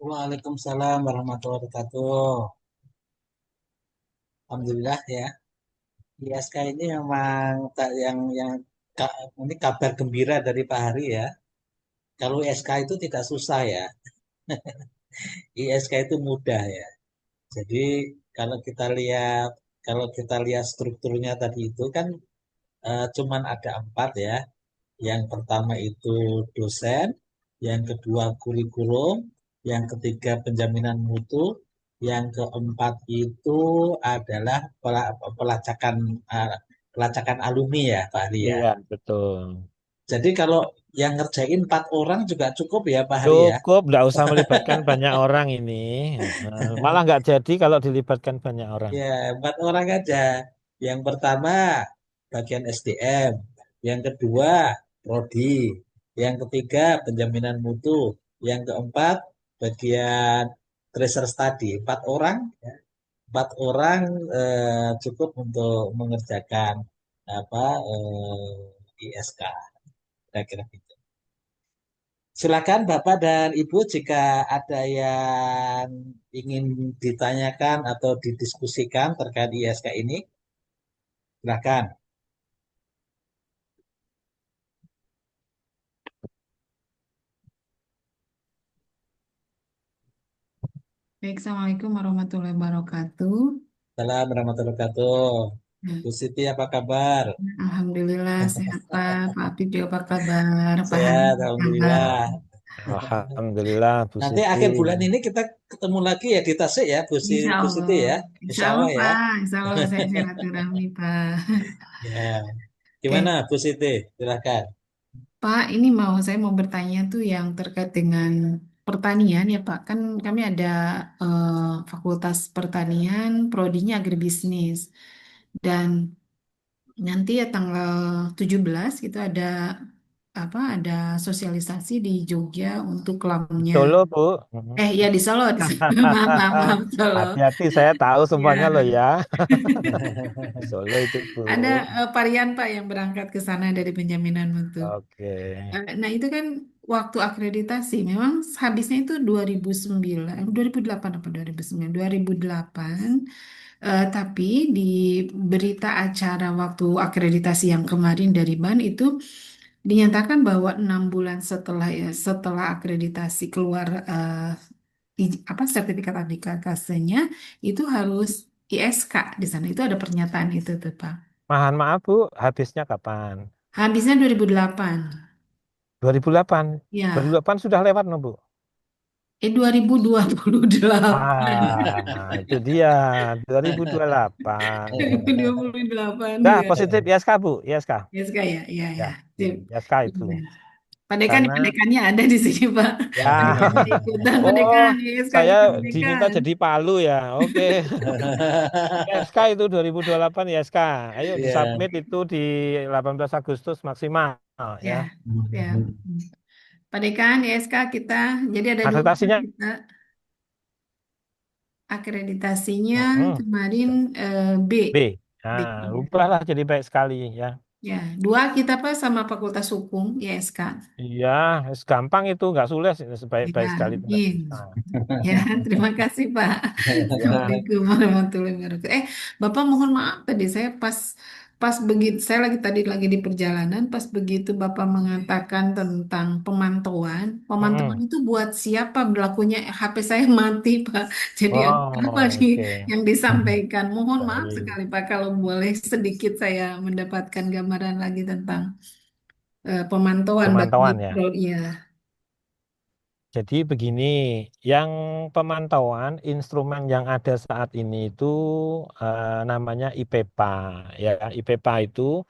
Waalaikumsalam warahmatullahi wabarakatuh. Alhamdulillah ya. ISK ini memang ini kabar gembira dari Pak Hari ya. Kalau ISK itu tidak susah ya. ISK itu mudah ya. Jadi kalau kita lihat kalau kita lihat strukturnya tadi itu kan cuman ada empat ya. Yang pertama itu dosen, yang kedua kurikulum, yang ketiga penjaminan mutu, yang keempat itu adalah pelacakan pelacakan alumni ya Pak Hari ya. Iya, betul. Jadi kalau yang ngerjain empat orang juga cukup ya Pak Hari ya. Cukup, nggak usah melibatkan banyak orang ini. Malah nggak jadi kalau dilibatkan banyak orang. Ya, empat orang aja. Yang pertama bagian SDM, yang kedua prodi, yang ketiga penjaminan mutu, yang keempat bagian tracer study. Empat orang, ya. Empat orang cukup untuk mengerjakan apa ISK. Kira-kira gitu. Silakan Bapak dan Ibu jika ada yang ingin ditanyakan atau didiskusikan terkait ISK ini, silakan. Baik, Assalamualaikum warahmatullahi wabarakatuh. Salam warahmatullahi wabarakatuh. Nah, Bu Siti apa kabar? Alhamdulillah sehat Pak Apip juga apa kabar? Pak Hani Sehat, apa kabar? Alhamdulillah. Alhamdulillah, Bu Nanti Siti. akhir bulan ini kita ketemu lagi ya di Tasik ya, Insya Bu Allah, Siti ya. Insya Insya Allah Allah ya. Pak, Insya Allah saya silaturahmi Pak. Ya. Eh Gimana Bu Siti? Silakan. Pak, ini saya mau bertanya tuh yang terkait dengan pertanian ya Pak. Kan kami ada eh, Fakultas Pertanian, prodinya agribisnis. Dan nanti ya tanggal 17 itu ada sosialisasi di Jogja untuk lamnya. Solo, Bu. Mhm. Ya di Solo, di Solo. Maaf, maaf, maaf, Solo. Hati-hati, saya tahu semuanya loh Ya, ya. Di Solo itu, Bu. ada varian Pak yang berangkat ke sana dari penjaminan mutu. Oke. Nah itu kan waktu akreditasi memang habisnya itu 2009, 2008 apa 2009, 2008. Tapi di berita acara waktu akreditasi yang kemarin dari BAN itu dinyatakan bahwa 6 bulan setelah akreditasi keluar apa sertifikat akreditasinya itu harus ISK di sana. Itu ada pernyataan itu tuh Pak. Mohon maaf, Bu. Habisnya kapan? Habisnya 2008. 2008. Ya, 2008 sudah lewat, no, Bu? 2028. Itu dia. 2028. 2028 Dah, ya. positif ISK, Bu. ISK. ISK ya, ya, Ya, ya. Sip. ISK itu. Karena Padekannya ada di sini Pak. ya, Padekan ikutan, oh, padekan, ISK saya kita diminta padekan. jadi Palu ya. Oke. ISK itu 2028 ISK. Ayo Iya. disubmit itu di 18 Agustus maksimal ya. Ya, ya. Padekan ISK kita, jadi ada dua Akreditasinya kita. Akreditasinya mm, kemarin B. B. B. Nah, rubahlah jadi baik sekali ya. Ya, dua kita Pak sama Fakultas Hukum, ISK. Iya, gampang itu nggak sulit, Ya, sebaik-baik sekali itu nggak amin. bisa. Ya, terima kasih Pak. Ya, Assalamualaikum warahmatullahi wabarakatuh. Bapak mohon maaf tadi saya pas pas begitu saya lagi di perjalanan pas begitu Bapak mengatakan tentang pemantauan. Pemantauan mm. itu buat siapa berlakunya HP saya mati Pak. Jadi apa Oh, sih oke. yang disampaikan? Mohon maaf Baik. sekali Pak kalau boleh sedikit saya mendapatkan gambaran lagi tentang pemantauan bagi Pemantauan ya. pro ya. Jadi begini, yang pemantauan instrumen yang ada saat ini itu namanya IPEPA. Ya, IPEPA itu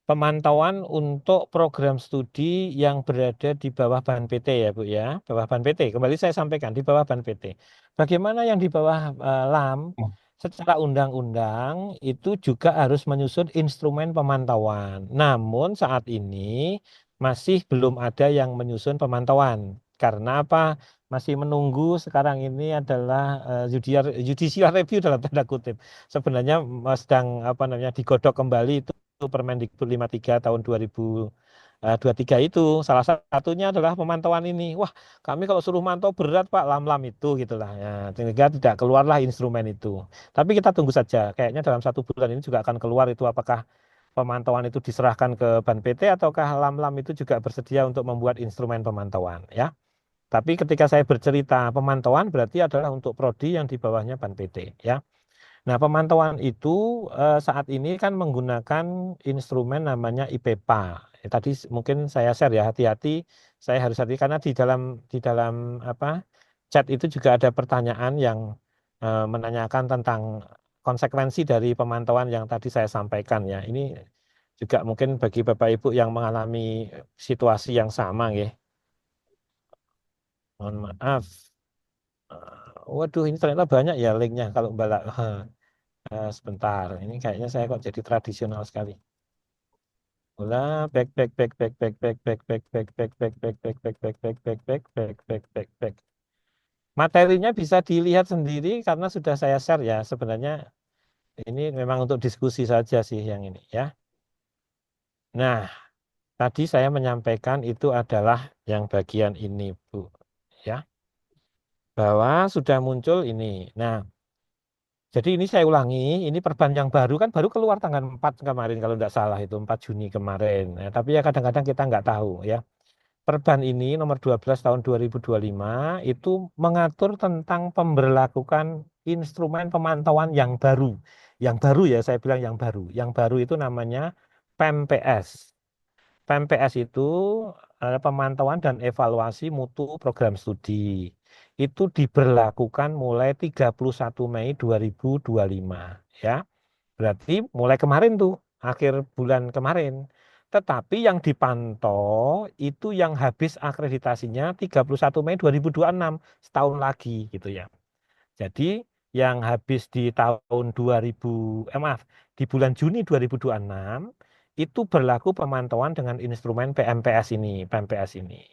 pemantauan untuk program studi yang berada di bawah BAN PT ya Bu ya, bawah BAN PT. Kembali saya sampaikan di bawah BAN PT. Bagaimana yang di bawah LAM secara undang-undang itu juga harus menyusun instrumen pemantauan. Namun saat ini masih belum ada yang menyusun pemantauan. Karena apa? Masih menunggu sekarang ini adalah judicial review dalam tanda kutip. Sebenarnya sedang apa namanya digodok kembali itu Permendikbud 53 tahun 2000 Dua tiga itu salah satunya adalah pemantauan ini. Wah, kami kalau suruh mantau berat Pak, lam-lam itu gitulah. Ya, sehingga tidak keluarlah instrumen itu. Tapi kita tunggu saja. Kayaknya dalam 1 bulan ini juga akan keluar itu apakah pemantauan itu diserahkan ke Ban PT ataukah lam-lam itu juga bersedia untuk membuat instrumen pemantauan ya. Tapi ketika saya bercerita pemantauan berarti adalah untuk prodi yang di bawahnya Ban PT ya. Nah, pemantauan itu saat ini kan menggunakan instrumen namanya IPEPA. Tadi mungkin saya share ya, hati-hati, saya harus hati karena di dalam apa chat itu juga ada pertanyaan yang menanyakan tentang konsekuensi dari pemantauan yang tadi saya sampaikan ya. Ini juga mungkin bagi Bapak Ibu yang mengalami situasi yang sama ya. Mohon maaf. Waduh, ini ternyata banyak ya linknya kalau Mbak. Sebentar, ini kayaknya saya kok jadi tradisional sekali. Ulah back. Materinya bisa dilihat sendiri karena sudah saya share ya. Sebenarnya ini memang untuk diskusi saja sih yang ini ya. Nah, tadi saya menyampaikan itu adalah yang bagian ini, Bu. Ya, bahwa sudah muncul ini. Nah, jadi ini saya ulangi, ini perban yang baru kan baru keluar tanggal 4 kemarin kalau tidak salah itu 4 Juni kemarin. Nah, tapi ya kadang-kadang kita nggak tahu ya. Perban ini nomor 12 tahun 2025 itu mengatur tentang pemberlakukan instrumen pemantauan yang baru. Yang baru ya saya bilang yang baru. Yang baru itu namanya PEMPS. PEMPS itu pemantauan dan evaluasi mutu program studi. Itu diberlakukan mulai 31 Mei 2025 ya. Berarti mulai kemarin tuh, akhir bulan kemarin. Tetapi yang dipantau itu yang habis akreditasinya 31 Mei 2026, setahun lagi gitu ya. Jadi yang habis di tahun 2000, maaf, di bulan Juni 2026 itu berlaku pemantauan dengan instrumen PMPS ini, PMPS ini.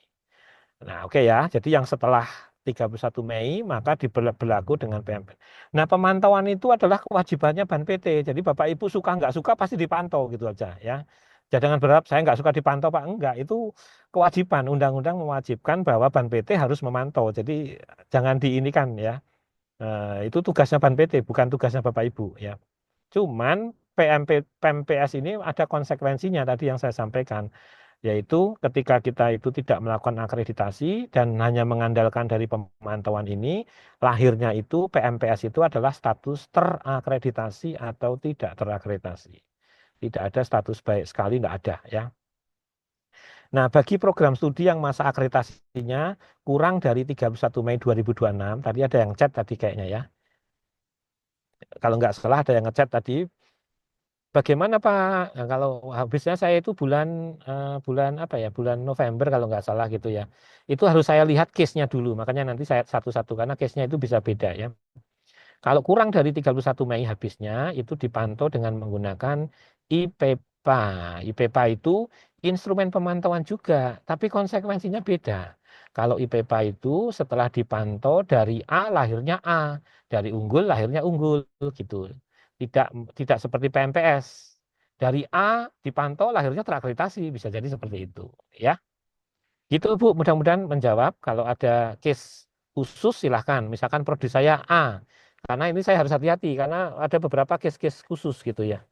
Nah, oke ya. Jadi yang setelah 31 Mei maka berlaku dengan PMP. Nah, pemantauan itu adalah kewajibannya Ban PT. Jadi Bapak Ibu suka nggak suka pasti dipantau gitu aja ya. Jangan berharap saya nggak suka dipantau Pak. Enggak, itu kewajiban. Undang-undang mewajibkan bahwa Ban PT harus memantau. Jadi jangan diinikan ya. Itu tugasnya Ban PT, bukan tugasnya Bapak Ibu ya. Cuman PMPS ini ada konsekuensinya tadi yang saya sampaikan, yaitu ketika kita itu tidak melakukan akreditasi dan hanya mengandalkan dari pemantauan ini, lahirnya itu PMPS itu adalah status terakreditasi atau tidak terakreditasi. Tidak ada status baik sekali, tidak ada ya. Nah, bagi program studi yang masa akreditasinya kurang dari 31 Mei 2026, tadi ada yang chat tadi kayaknya ya. Kalau nggak salah ada yang ngechat tadi, bagaimana Pak? Nah, kalau habisnya saya itu bulan apa ya? Bulan November kalau nggak salah gitu ya. Itu harus saya lihat case-nya dulu. Makanya nanti saya satu-satu karena case-nya itu bisa beda ya. Kalau kurang dari 31 Mei habisnya itu dipantau dengan menggunakan IPEPA. IPEPA itu instrumen pemantauan juga, tapi konsekuensinya beda. Kalau IPEPA itu setelah dipantau dari A lahirnya A, dari unggul lahirnya unggul gitu. Tidak tidak seperti PMPS. Dari A dipantau lahirnya terakreditasi, bisa jadi seperti itu, ya. Gitu Bu, mudah-mudahan menjawab. Kalau ada case khusus silahkan. Misalkan prodi saya A, karena ini saya harus hati-hati karena ada beberapa case-case khusus gitu ya.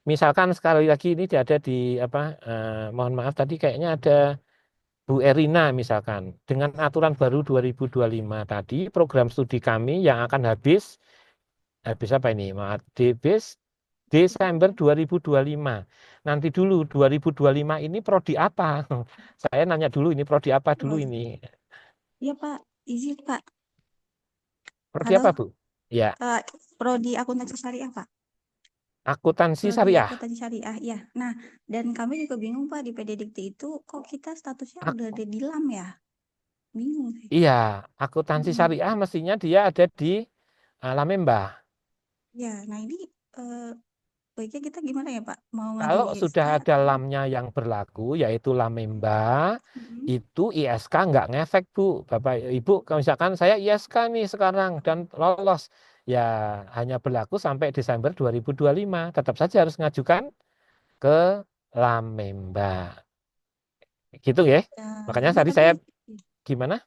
Misalkan sekali lagi ini ada di apa? Mohon maaf tadi kayaknya ada Bu Erina misalkan. Dengan aturan baru 2025 tadi, program studi kami yang akan habis apa ini? Maaf, habis Desember 2025. Nanti dulu 2025 ini prodi apa? Saya nanya dulu ini prodi apa dulu Oh, ini? iya Pak, izin Pak. Prodi Halo, apa Bu? Ya, Prodi Akuntansi Syariah Pak. akuntansi Prodi syariah. Akuntansi Syariah, ya. Nah, dan kami juga bingung Pak di PD Dikti itu kok kita statusnya Ak- udah ada di LAM ya? Bingung sih. iya, akuntansi Mm-mm. syariah mestinya dia ada di Lamemba. Ya, nah ini eh, baiknya kita gimana ya Pak? Mau ngajuin Kalau ISK sudah ada atau? lamnya yang berlaku, yaitu Lamemba, Mm-mm. itu ISK nggak ngefek, Bu. Bapak, Ibu, kalau misalkan saya ISK nih sekarang dan lolos, ya hanya berlaku sampai Desember 2025. Tetap saja harus ngajukan ke Lamemba. Gitu ya. Makanya Enggak, tadi tapi saya gimana?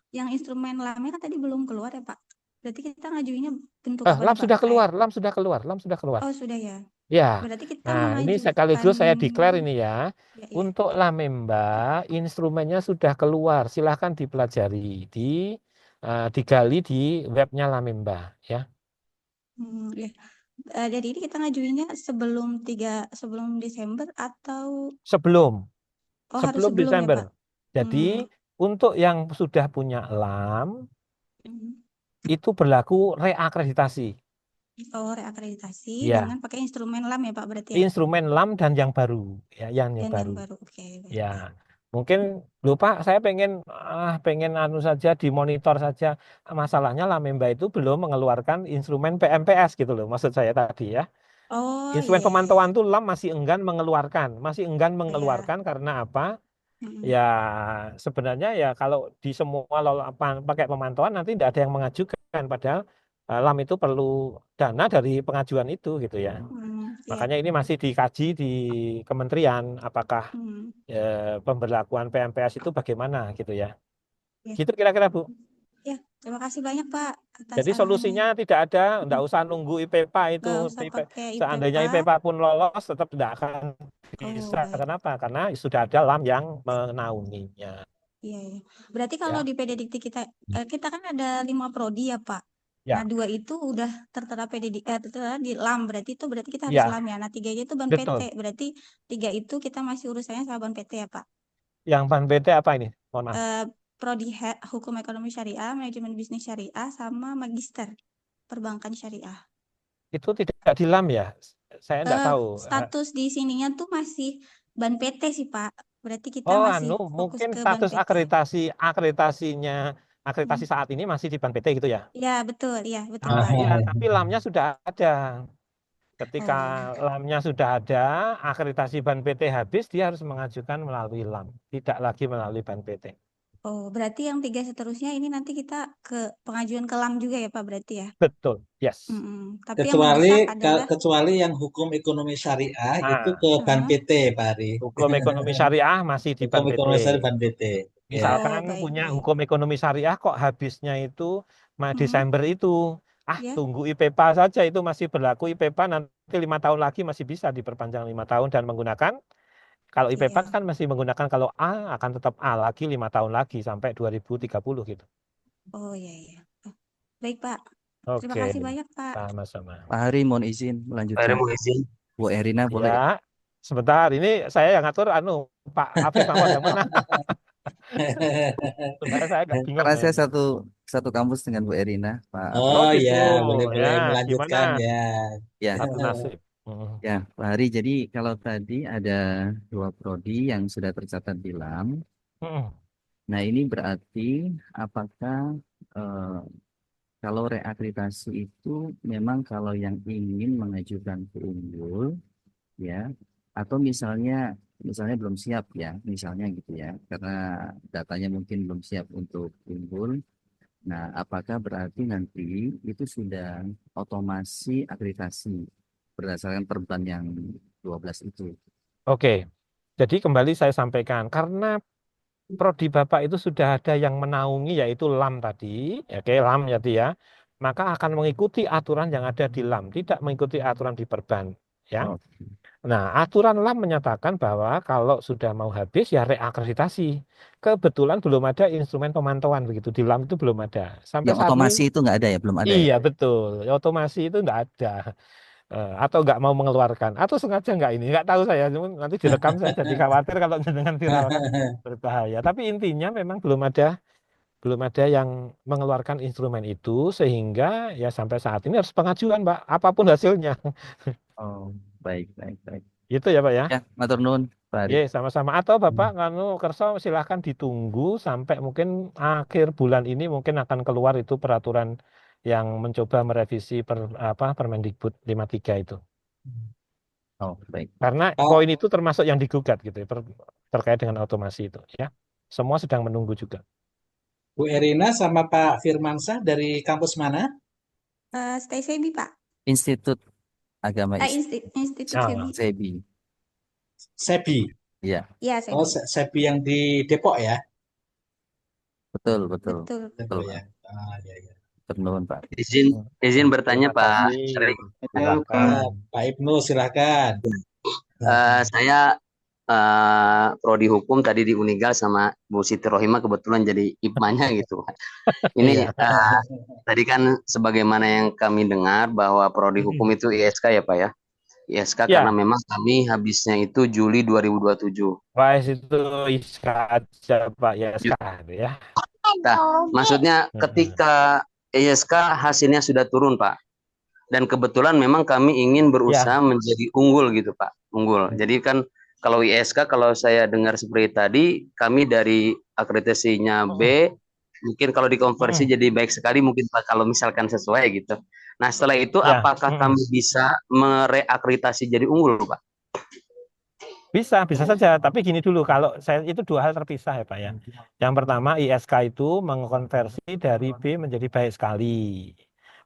yang instrumen lamnya kan tadi belum keluar ya, Pak. Berarti kita ngajuinnya bentuk apa Lam nih, Pak? sudah Kayak, keluar, lam sudah keluar, lam sudah keluar. oh sudah ya. Ya. Berarti kita Nah, ini mengajukan, sekaligus saya declare ini ya. ya, ya. Untuk Lamemba, instrumennya sudah keluar. Silahkan dipelajari, digali di webnya Lamemba ya. Ya. Jadi ini kita ngajuinnya sebelum Desember atau Sebelum harus sebelum sebelum ya, Desember. Pak? Jadi untuk yang sudah punya LAM Hmm. itu berlaku reakreditasi. Oh, reakreditasi Ya, dengan pakai instrumen LAM ya, Pak, berarti ya? instrumen LAM dan yang baru ya, yang Dan yang baru. baru. Oke, baik. Ya, mungkin lupa saya pengen anu saja dimonitor saja. Masalahnya Lamemba itu belum mengeluarkan instrumen PMPS gitu loh. Maksud saya tadi ya. Oh, Instrumen iya, iya, iya. pemantauan tuh LAM masih enggan Ya. mengeluarkan karena apa? Mm-mm. Ya sebenarnya ya kalau di semua pakai pemantauan nanti tidak ada yang mengajukan padahal LAM itu perlu dana dari pengajuan itu gitu ya. Iya. Makanya ini masih dikaji di kementerian apakah Hmm. pemberlakuan PMPS itu bagaimana gitu ya. Ya. Gitu kira-kira Bu. Ya, terima kasih banyak, Pak, atas Jadi arahannya. solusinya tidak ada, Mm. tidak usah nunggu IPPA itu. Nggak usah pakai Seandainya IPPA. IPPA pun lolos tetap tidak akan Oh, bisa. baik. Kenapa? Karena sudah ada LAM yang menaunginya. Iya, iya. Berarti kalau Ya. di PD Dikti kita kan ada 5 prodi ya, Pak. Nah, Ya, 2 itu udah tertera tertera di LAM, berarti kita harus ya, LAM ya. Nah, 3-nya itu Ban PT. betul. Berarti 3 itu kita masih urusannya sama Ban PT ya, Pak. Yang Ban PT apa ini? Mohon maaf. Prodi Hukum Ekonomi Syariah, Manajemen Bisnis Syariah, sama Magister Perbankan Syariah. Itu tidak di LAM ya? Saya tidak tahu. Status di sininya tuh masih Ban PT sih, Pak. Berarti kita Oh, masih fokus mungkin ke Ban status PT. akreditasi saat ini masih di Ban PT gitu ya? Ya, betul. Iya, betul, Ah, Pak. iya, tapi LAM-nya sudah ada. Ketika Oh, iya. LAM-nya sudah ada, akreditasi Ban PT habis, dia harus mengajukan melalui LAM, tidak lagi melalui Ban PT. Oh, berarti yang 3 seterusnya ini nanti kita ke pengajuan ke LAM juga ya, Pak, berarti ya? Betul, yes. Tapi yang mendesak adalah Kecuali yang hukum ekonomi syariah itu Nah, ke Ban PT, Pak Ari. hukum ekonomi syariah masih di Hukum Ban PT. ekonomi syariah Ban PT. Ya. Misalkan baik, punya baik. hukum ekonomi syariah kok habisnya itu Desember itu. Ya. Tunggu IPPA saja itu masih berlaku IPPA nanti 5 tahun lagi masih bisa diperpanjang 5 tahun dan menggunakan kalau IPPA Iya. kan masih menggunakan kalau A akan tetap A lagi 5 tahun lagi sampai 2030 gitu. Oh, iya, iya. Baik, Pak. Terima Oke, kasih banyak, Pak. sama-sama. Pak Hari mohon izin melanjutkan. Bu Erina boleh? Ya, sebentar ini saya yang ngatur Pak Afif Mahmud yang mana? Supaya saya nggak bingung. Karena saya satu kampus dengan Bu Erina, Pak Afif. Oh Oh gitu, ya, ya boleh gimana? melanjutkan ya. Ya, Satu nasib. Mm. ya Pak Hari. Jadi kalau tadi ada 2 prodi yang sudah tercatat di LAM. Mm. Nah ini berarti apakah eh, kalau reakreditasi itu memang kalau yang ingin mengajukan ke Unggul, ya, atau misalnya belum siap ya, misalnya gitu ya, karena datanya mungkin belum siap untuk Unggul. Nah, apakah berarti nanti itu sudah otomasi akreditasi berdasarkan perban yang 12 itu? Oke, jadi kembali saya sampaikan karena prodi Bapak itu sudah ada yang menaungi yaitu LAM tadi, oke LAM jadi ya, maka akan mengikuti aturan yang ada di LAM, tidak mengikuti aturan di perban, ya. Oh, Nah, aturan LAM menyatakan bahwa kalau sudah mau habis ya reakreditasi. Kebetulan belum ada instrumen pemantauan begitu di LAM itu belum ada. Sampai yang saat ini otomasi itu nggak ada ya, belum ada ya? iya betul, otomasi itu enggak ada. Atau nggak mau mengeluarkan atau sengaja nggak ini nggak tahu saya cuman nanti direkam saya jadi khawatir kalau dengan viralkan berbahaya tapi intinya memang belum ada yang mengeluarkan instrumen itu sehingga ya sampai saat ini harus pengajuan Pak apapun hasilnya Oh, baik, baik, baik. gitu ya Pak ya. Ya, matur nuwun, Pak Ari. Ye, sama-sama atau Bapak Kerso silahkan ditunggu sampai mungkin akhir bulan ini mungkin akan keluar itu peraturan yang mencoba merevisi Permendikbud 53 itu. Oh, baik. Karena Pak, poin itu termasuk yang digugat gitu ya, terkait dengan otomasi itu ya. Semua sedang menunggu juga. Bu Erina sama Pak Firmansyah dari kampus mana? Stay Sebi, Pak. Institut Agama Institut Ah, Sebi. Sebi. SEBI. Iya, Iya, Oh, Sebi. SEBI yang di Depok ya? betul, betul. Betul. Betul, Betul Pak. ya. Ah, ya, ya. Betul, Pak. Izin bertanya Terima Pak kasih. Syarif. Silakan. Pak Ibnu silakan. Saya prodi hukum tadi di Unigal sama Bu Siti Rohimah kebetulan jadi IPMA-nya gitu. Ini Iya. tadi kan sebagaimana yang kami dengar bahwa prodi hukum itu ISK ya Pak ya. ISK Ya, karena memang kami habisnya itu Juli 2027. Wise itu ISKA aja Pak, ya ISKA gitu ya. Nah, maksudnya ketika ISK hasilnya sudah turun Pak. Dan kebetulan memang kami ingin berusaha Ya, menjadi unggul gitu Pak. Unggul. Jadi kan kalau ISK kalau saya dengar seperti tadi kami dari akreditasinya B mungkin kalau dikonversi jadi baik sekali mungkin Pak kalau misalkan sesuai gitu. Nah setelah itu ya. apakah kami bisa mereakreditasi jadi unggul Pak? Bisa saja. Tapi gini dulu, kalau saya itu dua hal terpisah ya Pak ya. Yang pertama ISK itu mengkonversi dari B menjadi baik sekali.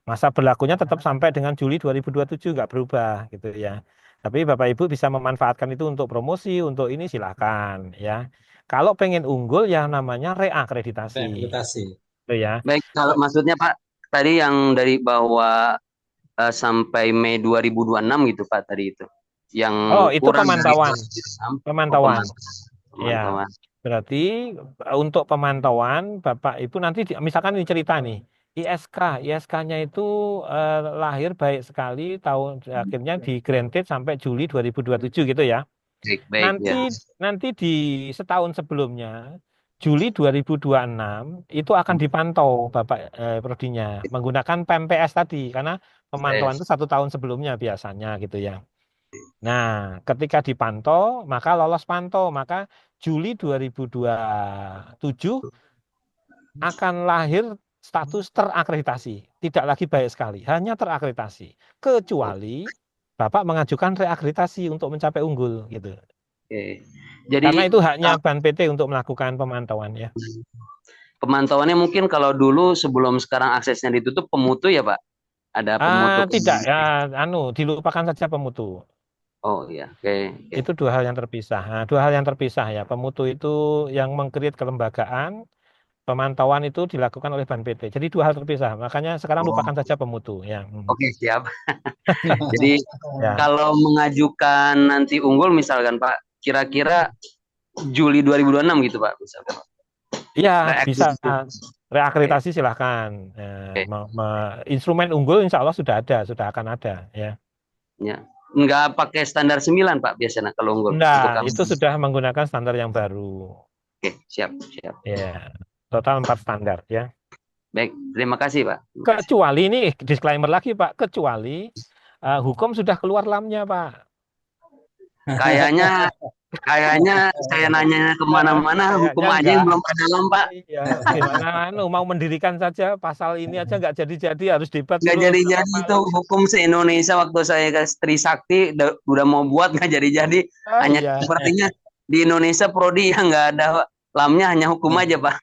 Masa berlakunya tetap sampai dengan Juli 2027 nggak berubah gitu ya. Tapi Bapak Ibu bisa memanfaatkan itu untuk promosi, untuk ini silakan ya. Kalau pengen unggul ya namanya reakreditasi Rehabilitasi. gitu ya. Baik kalau maksudnya Pak tadi yang dari bawah sampai Mei 2026 gitu Pak tadi itu. Yang Oh, itu kurang dari pemantauan. 2026, Pemantauan. Ya, pemantauan. berarti untuk pemantauan Bapak Ibu nanti misalkan ini cerita nih, ISK-nya itu lahir baik sekali tahun akhirnya di granted sampai Juli 2027 gitu ya. Baik Nanti ya. nanti di setahun sebelumnya Juli 2026 itu akan dipantau Bapak prodinya menggunakan PMPS tadi karena pemantauan itu 1 tahun sebelumnya biasanya gitu ya. Nah, ketika dipantau, maka lolos pantau, maka Juli 2027 akan lahir status terakreditasi. Tidak lagi baik sekali, hanya terakreditasi. Kecuali Bapak mengajukan reakreditasi untuk mencapai unggul gitu. Oke. Jadi Karena itu haknya Ban PT untuk melakukan pemantauan ya. pemantauannya mungkin kalau dulu sebelum sekarang aksesnya ditutup pemutu ya Pak? Ada pemutu. Tidak, ya, dilupakan saja pemutu. Oh iya, oke. Itu dua hal yang terpisah. Nah, dua hal yang terpisah ya. Pemutu itu yang mengkreat kelembagaan, pemantauan itu dilakukan oleh Ban PT. Jadi dua hal terpisah. Makanya sekarang lupakan saja pemutu ya. Oke, siap. Jadi Ya. kalau mengajukan nanti unggul misalkan Pak, kira-kira Juli 2026 gitu Pak, misalkan. Iya, bisa Reakreditasi. reakreditasi silahkan. Instrumen unggul insya Allah sudah ada, sudah akan ada ya. Ya. Nggak pakai standar 9 Pak biasanya kalau unggul. Untuk Enggak, kami. itu sudah menggunakan standar yang baru. Oke, siap. Ya, total 4 standar ya. Baik, terima kasih Pak. Kecuali ini disclaimer lagi Pak, kecuali hukum sudah keluar lamnya Pak. Kayaknya saya nanya kemana-mana hukum aja yang belum ada lam Pak. Iya, gimana mau mendirikan saja pasal ini aja nggak jadi-jadi harus debat Nggak terus. jadi-jadi itu hukum se-Indonesia waktu saya ke Trisakti udah mau buat nggak jadi-jadi. Hanya Iya. sepertinya di Indonesia prodi yang nggak ada lamnya hanya hukum aja Pak.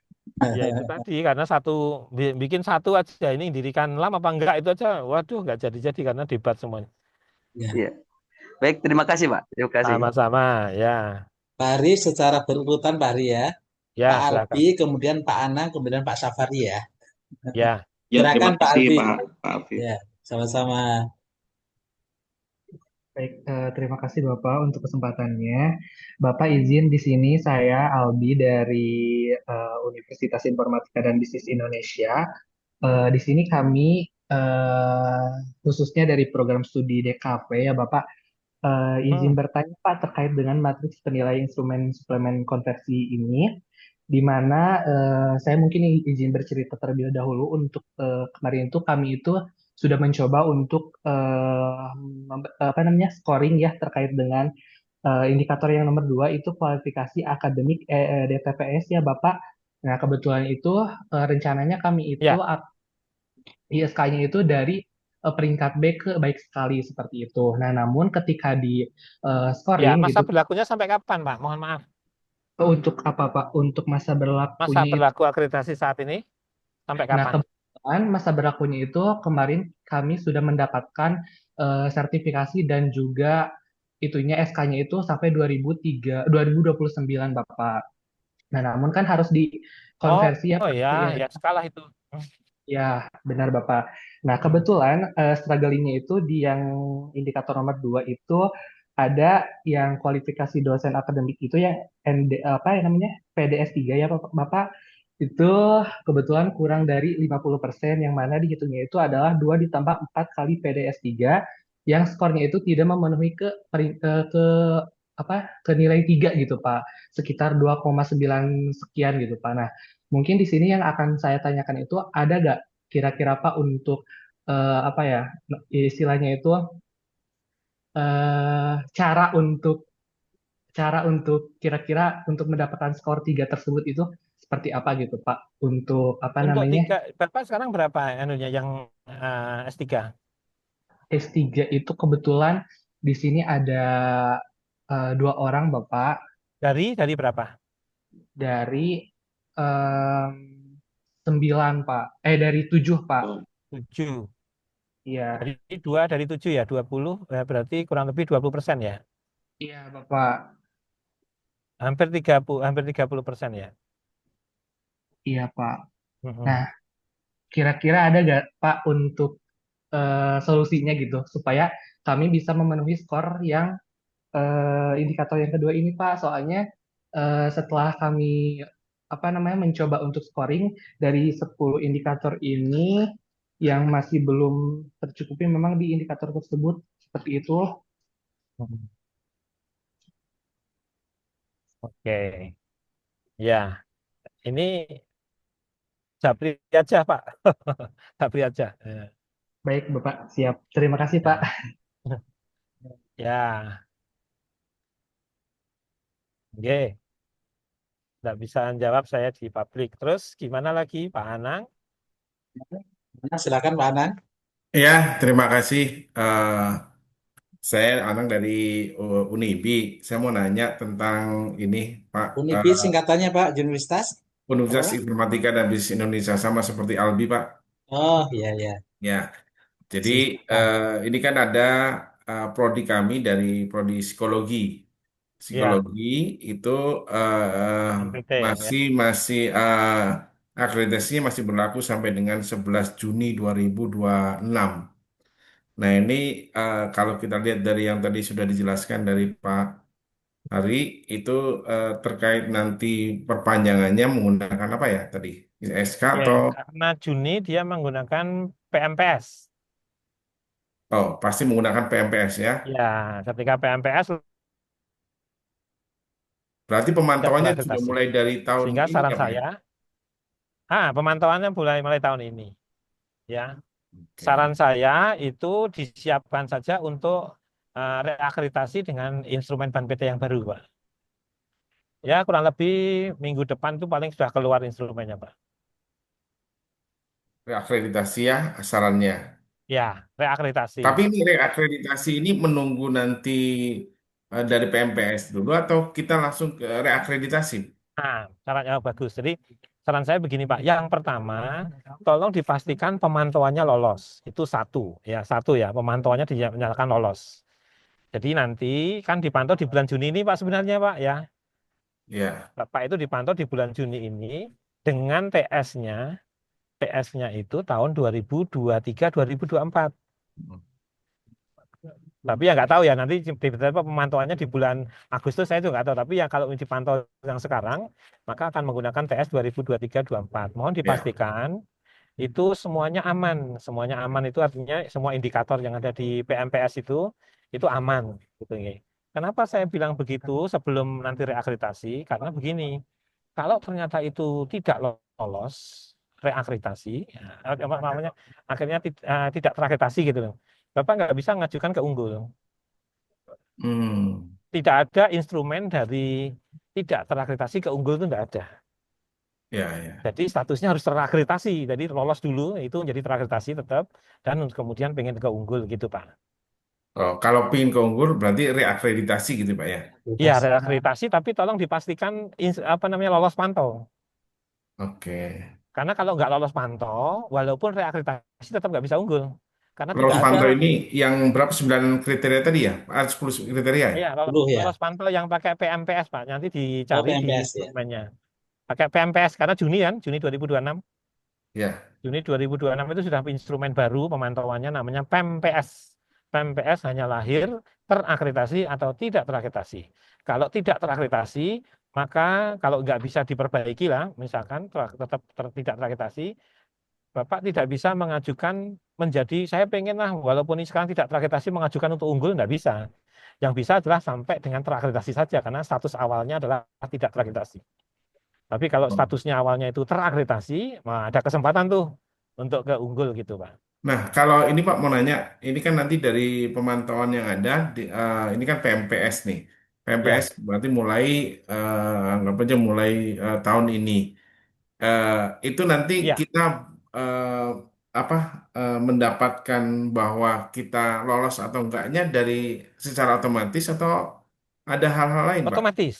Ya itu tadi karena bikin satu aja ini dirikan lam apa enggak itu aja, waduh nggak jadi-jadi karena debat semuanya. Iya. Baik, terima kasih Pak. Terima kasih. Sama-sama ya. Pak Ari secara berurutan Pak Ari ya. Ya, Pak silakan. Albi, kemudian Pak Anang, kemudian Pak Safari ya. Ya. Silakan Pak Albi. Pak Albi. Ya, sama-sama. Baik, terima kasih Bapak untuk kesempatannya. Bapak izin di sini saya Albi dari Universitas Informatika dan Bisnis Indonesia. Di sini kami khususnya dari program studi DKV ya Bapak. Izin bertanya Pak terkait dengan matriks penilaian instrumen suplemen konversi ini, di mana saya mungkin izin bercerita terlebih dahulu untuk kemarin itu kami itu sudah mencoba untuk scoring ya terkait dengan indikator yang nomor 2 itu kualifikasi akademik DTPS ya Bapak. Nah kebetulan itu rencananya kami itu ISK-nya itu dari peringkat B ke baik sekali seperti itu. Nah, namun ketika di scoring masa gitu, berlakunya sampai kapan, Pak? Mohon maaf. untuk apa Pak? Untuk masa berlakunya Masa berlaku akreditasi saat ini sampai Nah, kapan? kebetulan masa berlakunya itu kemarin kami sudah mendapatkan sertifikasi dan juga itunya SK-nya itu sampai 2029 Bapak. Nah, namun kan harus Oh, dikonversi ya oh Pak. ya, Ya, ya skala itu. Hmm. ya, benar Bapak. Nah, Hmm. kebetulan strugglingnya itu di yang indikator nomor 2 itu ada yang kualifikasi dosen akademik itu yang apa yang namanya PDS 3 ya Bapak. Itu kebetulan kurang dari 50% yang mana dihitungnya itu adalah 2 ditambah 4 kali PDS 3 yang skornya itu tidak memenuhi ke apa ke nilai 3 gitu Pak. Sekitar 2,9 sekian gitu Pak. Nah, mungkin di sini yang akan saya tanyakan itu ada gak kira-kira Pak untuk apa ya istilahnya itu cara untuk kira-kira untuk mendapatkan skor 3 tersebut itu seperti apa gitu Pak untuk apa Untuk namanya tiga, Bapak sekarang berapa anunya yang S3? S3 itu kebetulan di sini ada 2 orang Bapak Dari berapa? dari em, 9 Pak dari 7 Pak 7. iya Jadi 2 dari 7 ya, 20, berarti kurang lebih 20% ya. iya Bapak Hampir 30% ya. iya Pak nah Mm-mm. kira-kira ada gak Pak untuk solusinya gitu supaya kami bisa memenuhi skor yang indikator yang kedua ini Pak. Soalnya setelah kami apa namanya mencoba untuk scoring dari 10 indikator ini yang masih belum tercukupi memang di indikator tersebut seperti itu. Mm. Oke. Ya, ini Japri aja, Pak. Japri aja. Baik Bapak, siap. Terima kasih Pak. Ya. Ya, oke. Nggak bisa jawab saya di publik. Terus gimana lagi, Pak Anang? Nah, silakan Pak Anang. Ya, terima kasih. Saya Anang dari Unibi. Saya mau nanya tentang ini, Pak. Unibi singkatannya Pak, Universitas Universitas apa? Informatika dan Bisnis Indonesia sama seperti Albi, Pak. Oh iya ya, Ya, jadi singkatan. ini kan ada prodi kami dari prodi psikologi. Ya, Psikologi itu eh, NPT ya. masih akreditasinya masih berlaku sampai dengan 11 Juni 2026. Nah, ini kalau kita lihat dari yang tadi sudah dijelaskan dari Pak Hari, itu terkait nanti perpanjangannya menggunakan apa ya tadi? SK Ya, atau karena Juni dia menggunakan PMPS. oh pasti menggunakan PMPS ya. Ya, ketika PMPS Berarti tidak pemantauannya sudah terakreditasi. mulai dari tahun Sehingga ini saran ya Pak ya? saya, pemantauannya mulai mulai tahun ini. Ya, saran Oke. saya itu disiapkan saja untuk reakreditasi dengan instrumen BAN PT yang baru, Pak. Ya, kurang lebih minggu depan itu paling sudah keluar instrumennya, Pak. Reakreditasi ya sarannya. Ya, Tapi reakreditasi. ini reakreditasi ini menunggu nanti dari PMPS dulu atau kita langsung ke reakreditasi? Caranya bagus. Jadi, saran saya begini, Pak. Yang pertama, tolong dipastikan pemantauannya lolos. Itu satu ya, pemantauannya dinyatakan lolos. Jadi nanti kan dipantau di bulan Juni ini, Pak, sebenarnya, Pak, ya. Ya. Bapak itu dipantau di bulan Juni ini dengan TS-nya. TS-nya itu tahun 2023-2024. Tapi ya nggak tahu ya nanti tiba-tiba pemantauannya di bulan Agustus saya itu nggak tahu. Tapi ya kalau dipantau yang sekarang maka akan menggunakan TS 2023-24. Mohon Ya. dipastikan itu semuanya aman itu artinya semua indikator yang ada di PMPS itu aman gitu ya. Kenapa saya bilang begitu sebelum nanti reakreditasi? Karena begini, kalau ternyata itu tidak lolos reakreditasi, apa namanya akhirnya tidak terakreditasi gitu loh. Bapak nggak bisa mengajukan ke Unggul. Hmm. Tidak ada instrumen dari tidak terakreditasi ke Unggul itu tidak ada. Ya, ya. Jadi statusnya harus terakreditasi. Jadi lolos dulu itu menjadi terakreditasi tetap dan kemudian pengen ke Unggul gitu Pak. Oh, kalau pingin ke Unggul berarti reakreditasi gitu Pak ya. Iya, Akreditasi. reakreditasi tapi tolong dipastikan apa namanya lolos pantau. Oke. Karena kalau nggak lolos pantau, walaupun reakreditasi tetap nggak bisa Unggul. karena tidak Lolos ada pantau ini yang berapa 9 kriteria tadi ya? 10 kriteria ya? ya Puluh ya. lolos pantau yang pakai PMPS Pak. Nanti Oh, dicari di PMPS ya. dokumennya. Pakai PMPS karena Juni kan, Juni 2026. Ya. Juni 2026 itu sudah instrumen baru pemantauannya namanya PEMPS. PEMPS hanya lahir terakreditasi atau tidak terakreditasi. Kalau tidak terakreditasi, maka kalau nggak bisa diperbaiki lah, misalkan tetap tidak terakreditasi, Bapak tidak bisa mengajukan menjadi, saya pengen lah, walaupun ini sekarang tidak terakreditasi, mengajukan untuk unggul, nggak bisa. Yang bisa adalah sampai dengan terakreditasi saja, karena status awalnya adalah tidak terakreditasi. Tapi kalau statusnya awalnya itu terakreditasi, nah ada kesempatan tuh untuk ke unggul gitu, Pak. Nah, kalau ini Pak mau nanya, ini kan nanti dari pemantauan yang ada, ini kan PMPS nih. PMPS Ya, berarti mulai, anggap aja mulai tahun ini. Eh, itu nanti ya, kita eh, apa mendapatkan bahwa kita lolos atau enggaknya dari secara otomatis atau ada hal-hal lain, Pak? otomatis,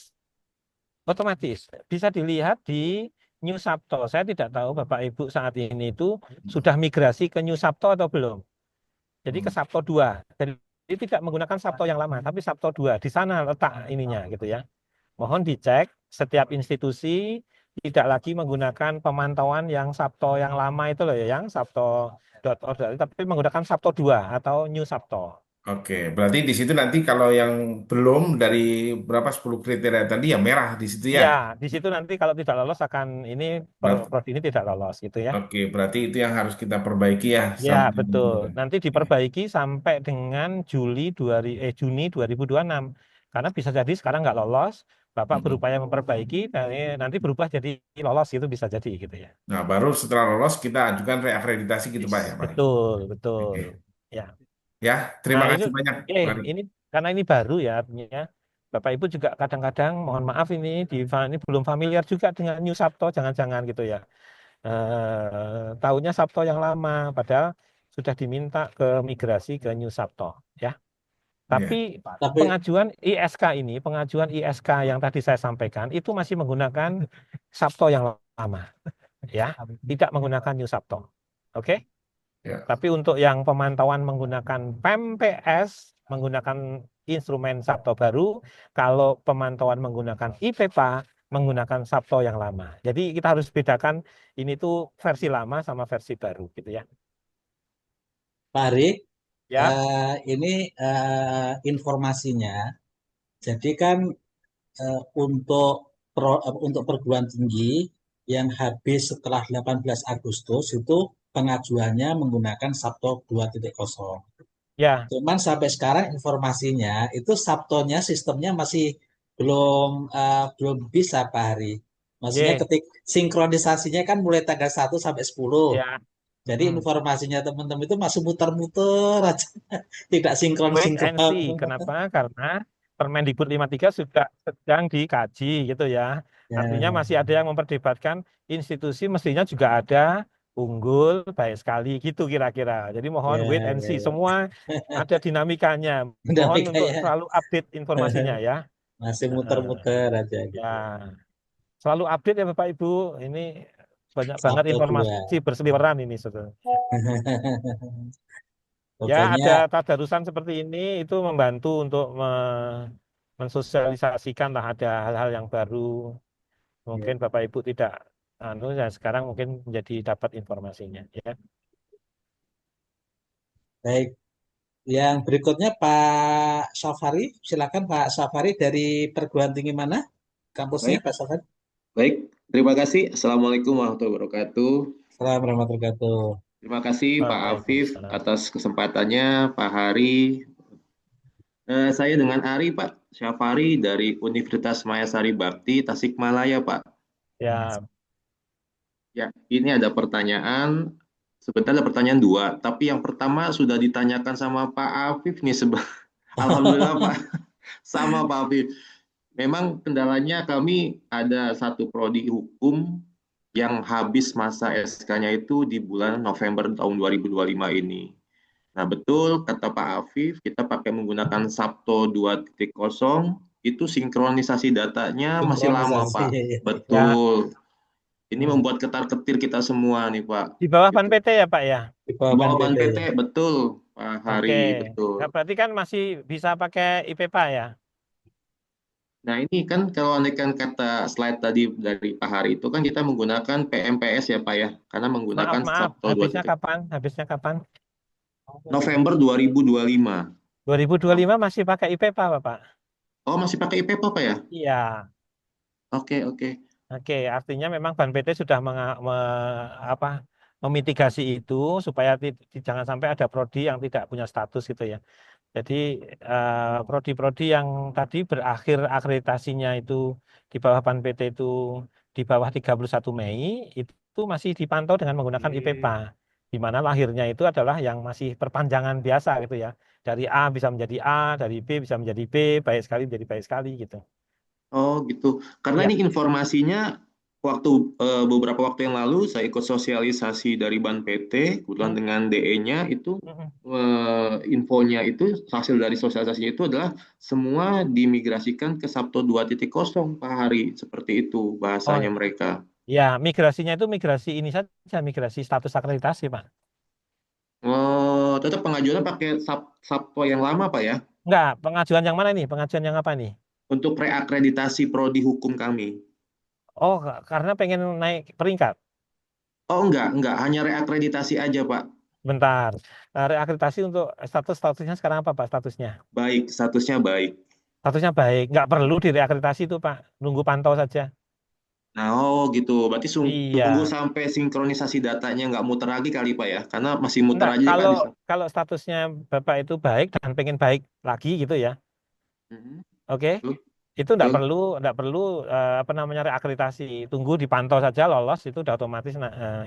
otomatis bisa dilihat di New Sabto. Saya tidak tahu Bapak Ibu saat ini itu sudah migrasi ke New Sabto atau belum. Jadi ke Sabto 2. Jadi tidak menggunakan Sabto yang lama, tapi Sabto 2. Di sana letak ininya gitu ya. Mohon dicek setiap institusi tidak lagi menggunakan pemantauan yang Sabto yang lama itu loh ya, yang Sabto.org, tapi menggunakan Sabto 2 atau New Sabto. Oke, berarti di situ nanti kalau yang belum dari berapa 10 kriteria tadi ya merah di situ ya. Ya, di situ nanti kalau tidak lolos akan ini Berarti, prodi ini tidak lolos gitu ya. oke, berarti itu yang harus kita perbaiki ya Ya, sampai. betul. Nanti Oke. diperbaiki sampai dengan Juni 2026. Karena bisa jadi sekarang nggak lolos, Bapak Mm-mm. berupaya memperbaiki, dan nanti berubah jadi lolos itu bisa jadi gitu ya. Nah, baru setelah lolos kita ajukan reakreditasi gitu Pak ya Pak. Betul, betul. Oke. Ya. Ya, Nah, terima ini kasih banyak Pak. ini karena ini baru ya artinya Bapak Ibu juga kadang-kadang mohon maaf ini belum familiar juga dengan New Sabto jangan-jangan gitu ya. Tahunya Sabto yang lama padahal sudah diminta ke migrasi ke New Sabto ya. Ya. Tapi Tapi pengajuan ISK yang tadi saya sampaikan itu masih menggunakan Sabto yang lama ya, tidak menggunakan New Sabto. Oke? Ya. Tapi untuk yang pemantauan menggunakan PEMPS, menggunakan instrumen Sabto baru, kalau pemantauan menggunakan IPEPA, menggunakan Sabto yang lama. Jadi kita harus bedakan ini tuh versi lama sama versi baru gitu ya. Pak Ari, Ya, ini informasinya. Jadi kan untuk perguruan tinggi yang habis setelah 18 Agustus itu pengajuannya menggunakan Sabto 2.0. ya, Cuman sampai sekarang informasinya itu Sabtonya sistemnya masih belum bisa Pak Hari. Maksudnya ye, ketik sinkronisasinya kan mulai tanggal 1 sampai 10. ya. Jadi Hmm. informasinya teman-teman itu masih muter-muter aja. Tidak Wait and sinkron-sinkron. see. Kenapa? Karena Permendikbud 53 sudah sedang dikaji gitu ya. Artinya Ya, masih ada yang memperdebatkan institusi mestinya juga ada unggul baik sekali gitu kira-kira. Jadi mohon ya, wait and ya, see. ya. Semua ada dinamikanya. Mohon Dinamika untuk ya. selalu update informasinya ya. Masih Heeh. muter-muter aja Ya, gitu. selalu update ya Bapak Ibu. Ini banyak banget Sabto 2. informasi berseliweran ini, saudara. Ya, ada Pokoknya tadarusan seperti ini itu membantu untuk mensosialisasikan lah ada hal-hal yang baru. ya, Mungkin Bapak Ibu tidak ya sekarang mungkin menjadi dapat informasinya ya. baik. Yang berikutnya Pak Safari, silakan Pak Safari dari perguruan tinggi mana? Kampusnya Baik, Pak Safari. baik. Terima kasih. Assalamualaikum warahmatullahi wabarakatuh. Assalamualaikum warahmatullahi wabarakatuh. Terima kasih Pak Afif Waalaikumsalam. atas kesempatannya, Pak Hari. Saya dengan Ari, Pak Syafari dari Universitas Mayasari Bakti, Tasikmalaya, Pak. Ya, Ya, ini ada pertanyaan. Sebentar ada pertanyaan dua, tapi yang pertama sudah ditanyakan sama Pak Afif nih. Alhamdulillah Pak, sama Pak Afif. Memang kendalanya kami ada satu prodi hukum yang habis masa SK-nya itu di bulan November tahun 2025 ini. Nah, betul kata Pak Afif, kita pakai menggunakan Sabto 2.0, itu sinkronisasi datanya masih lama, Sinkronisasi. Pak. ya, Betul. Ini Hmm. membuat ketar-ketir kita semua nih Pak. Di bawah ban Gitu. PT ya Pak ya? Di Di bawah ban bawah ban PT. PT, betul Pak Oke. Hari, betul. Nah, berarti kan masih bisa pakai IPEPA ya? Nah ini kan kalau andaikan kata slide tadi dari Pak Hari itu kan kita menggunakan PMPS ya Pak ya, karena menggunakan Maaf, Sabto 2 habisnya titik. kapan? Habisnya kapan? November 2025. 2025 masih pakai IPEPA Bapak? Oh masih pakai IPPA Pak ya? Iya. Oke oke. Oke, artinya memang Ban PT sudah apa, memitigasi itu supaya jangan sampai ada prodi yang tidak punya status gitu ya. Jadi prodi-prodi yang tadi berakhir akreditasinya itu di bawah Ban PT itu di bawah 31 Mei itu masih dipantau dengan menggunakan IPEPA. Di mana lahirnya itu adalah yang masih perpanjangan biasa gitu ya. Dari A bisa menjadi A, dari B bisa menjadi B, baik sekali menjadi baik sekali gitu. Oh gitu. Karena Ya. ini informasinya waktu beberapa waktu yang lalu saya ikut sosialisasi dari Ban PT, kebetulan Hmm. dengan DE-nya itu Mm-mm. infonya itu hasil dari sosialisasinya itu adalah semua dimigrasikan ke Sabto 2.0 Pak Hari, seperti itu Oh bahasanya mereka. ya, migrasinya itu migrasi ini saja, migrasi status akreditasi Pak. Oh, tetap pengajuannya pakai Sabto yang lama Pak ya, Enggak, pengajuan yang mana nih? Pengajuan yang apa nih? untuk reakreditasi prodi hukum kami. Oh, karena pengen naik peringkat. Oh enggak, hanya reakreditasi aja Pak. Bentar. Reakreditasi untuk statusnya sekarang apa Pak statusnya? Baik, statusnya baik. Statusnya baik. Nggak perlu direakreditasi itu Pak. Nunggu pantau saja. Nah, oh gitu. Berarti Iya. tunggu sampai sinkronisasi datanya nggak muter lagi kali Pak ya? Karena masih muter Enggak, aja Pak kalau di. kalau statusnya Bapak itu baik dan pengen baik lagi gitu ya. Mhm, Oke. betul, Itu betul. enggak perlu apa namanya reakreditasi. Tunggu dipantau saja lolos itu udah otomatis